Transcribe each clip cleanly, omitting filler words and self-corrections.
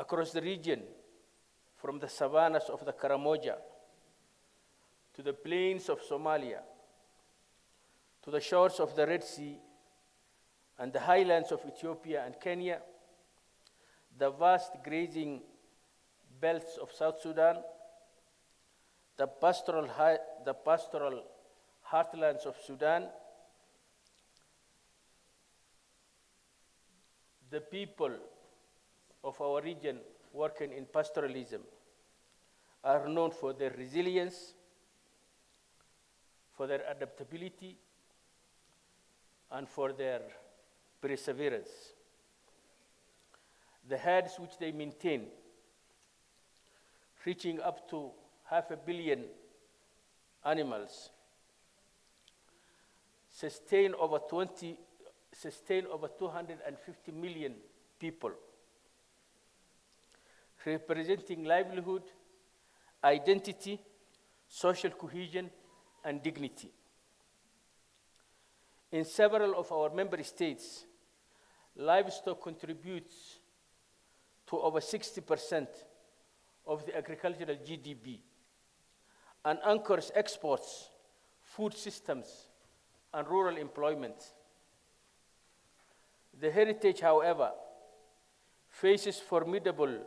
across the region, from the savannas of the Karamoja to the plains of Somalia, to the shores of the Red Sea and the highlands of Ethiopia and Kenya, the vast grazing belts of South Sudan, the pastoral heartlands of Sudan, the people of our region working in pastoralism are known for their resilience, for their adaptability, and for their perseverance. The herds which they maintain, reaching up to 500 million animals, sustain over 250 million people, representing livelihood, identity, social cohesion, and dignity. In several of our member states, livestock contributes to over 60% of the agricultural GDP and anchors exports, food systems, and rural employment. The heritage, however, faces formidable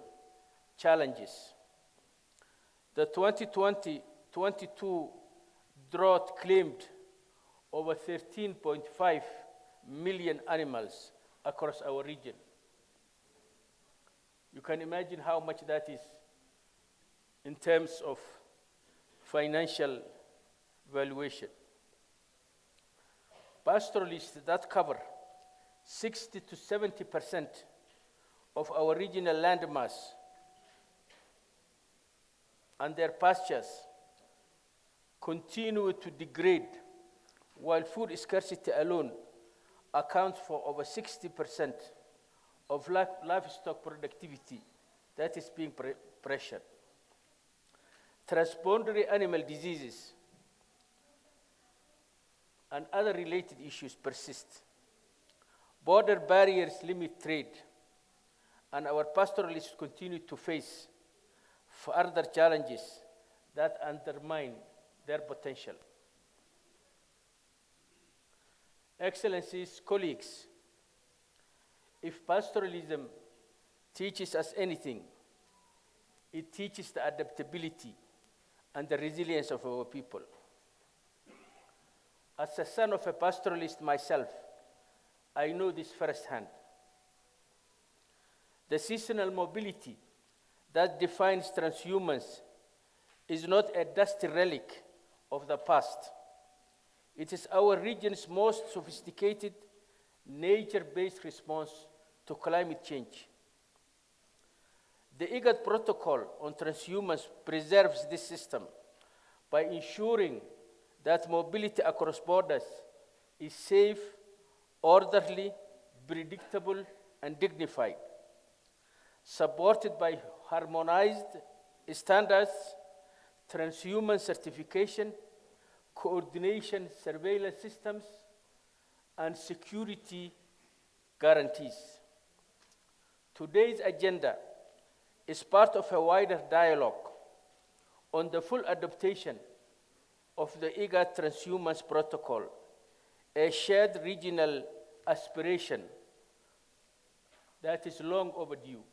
challenges. The 2020-22 drought claimed over 13.5 million animals across our region. You can imagine how much that is in terms of financial valuation. Pastoralists that cover 60 to 70% of our regional landmass and their pastures continue to degrade, while food scarcity alone accounts for over 60% of livestock productivity that is being pressured. Transboundary animal diseases and other related issues persist. Border barriers limit trade, and our pastoralists continue to face further challenges that undermine their potential. Excellencies, colleagues, if pastoralism teaches us anything, it teaches the adaptability and the resilience of our people. As a son of a pastoralist myself, I know this firsthand. The seasonal mobility that defines transhumance is not a dusty relic of the past. It is our region's most sophisticated, nature-based response to climate change. The IGAD protocol on transhumance preserves this system by ensuring that mobility across borders is safe, orderly, predictable, and dignified, supported by harmonized standards, transhumance certification, coordination surveillance systems, and security guarantees. Today's agenda is part of a wider dialogue on the full adaptation of the IGAD transhumance protocol, a shared regional aspiration that is long overdue.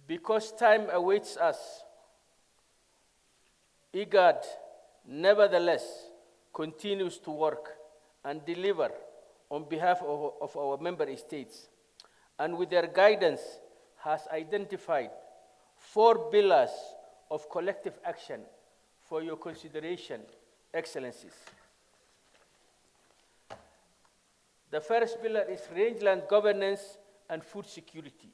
Because time awaits us, IGAD nevertheless continues to work and deliver on behalf of our member states, and with their guidance has identified 4 pillars of collective action for your consideration, Excellencies. The first pillar is rangeland governance and food security.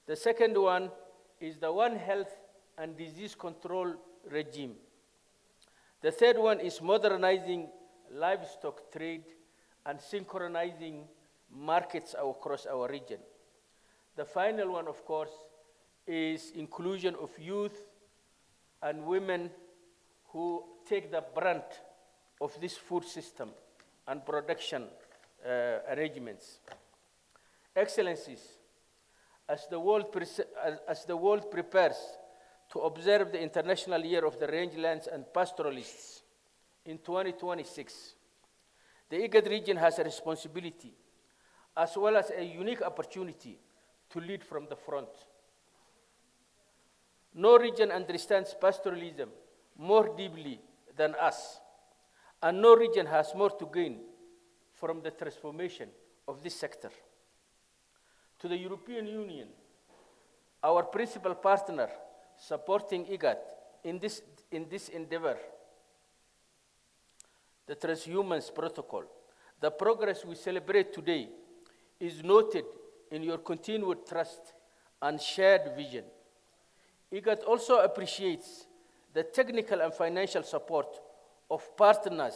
The second one is the One Health and Disease Control regime. The third one is modernizing livestock trade and synchronizing markets across our region. The final one, of course, is inclusion of youth and women who take the brunt of this food system and production arrangements. Excellencies, as the world prepares to observe the International Year of the Rangelands and Pastoralists in 2026, the IGAD region has a responsibility as well as a unique opportunity to lead from the front. No region understands pastoralism more deeply than us, and no region has more to gain from the transformation of this sector. To the European Union, our principal partner supporting IGAD in this endeavor, the Transhumance Protocol, the progress we celebrate today is noted in your continued trust and shared vision. IGAD also appreciates the technical and financial support of partners,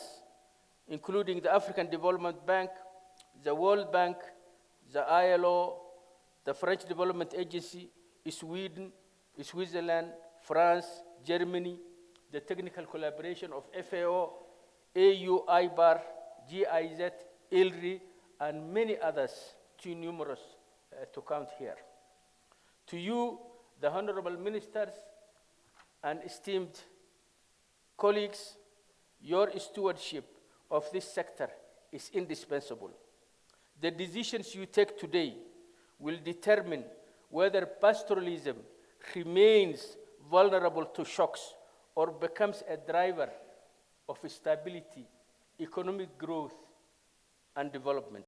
including the African Development Bank, the World Bank, the ILO, the French Development Agency, Sweden, Switzerland, France, Germany, the technical collaboration of FAO, AU, IBAR, GIZ, ILRI, and many others, too numerous to count here. To you, the honorable ministers and esteemed colleagues, your stewardship of this sector is indispensable. The decisions you take today will determine whether pastoralism remains vulnerable to shocks or becomes a driver of stability, economic growth, and development.